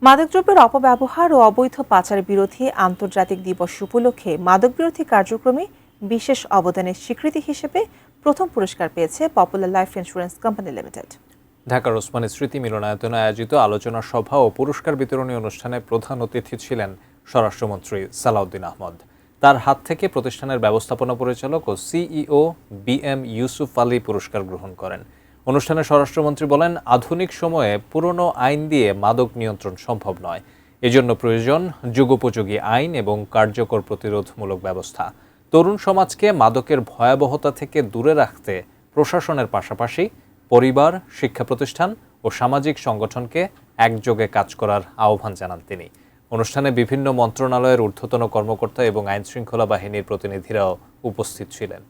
মাদকদ্রব্যের অপব্যবহার ও অবৈধ পাচার বিরোধী আন্তর্জাতিক দিবস উপলক্ষে মাদক বিরোধী কার্যক্রমে বিশেষ অবদানের স্বীকৃতি হিসেবে প্রথম পুরস্কার পেয়েছে popular life insurance company limited. ঢাকার ওসমানী স্মৃতি মিলনায়তনে আয়োজিত আলোচনা সভা ও পুরস্কার বিতরণী অনুষ্ঠানে প্রধান অতিথি ছিলেন স্বরাষ্ট্রমন্ত্রী সালাউদ্দিন আহমদ। তার হাত থেকে প্রতিষ্ঠানের ব্যবস্থাপনা পরিচালক ও সিইও বিএম ইউসুফ আলী পুরস্কার গ্রহণ করেন। অনুষ্ঠানে স্বরাষ্ট্রমন্ত্রী বলেন, আধুনিক সময়ে পুরনো আইন দিয়ে মাদক নিয়ন্ত্রণ সম্ভব নয়। এজন্য প্রয়োজন যুগোপযোগী আইন এবং কার্যকর প্রতিরোধমূলক ব্যবস্থা। তরুণ সমাজকে মাদকের ভয়াবহতা থেকে দূরে রাখতে প্রশাসনের পাশাপাশি পরিবার, শিক্ষা প্রতিষ্ঠান ও সামাজিক সংগঠনকে একযোগে কাজ করার আহ্বান জানান তিনি। অনুষ্ঠানে বিভিন্ন মন্ত্রণালয়ের ঊর্ধ্বতন কর্মকর্তা এবং আইনশৃঙ্খলা বাহিনীর প্রতিনিধিরাও উপস্থিত ছিলেন।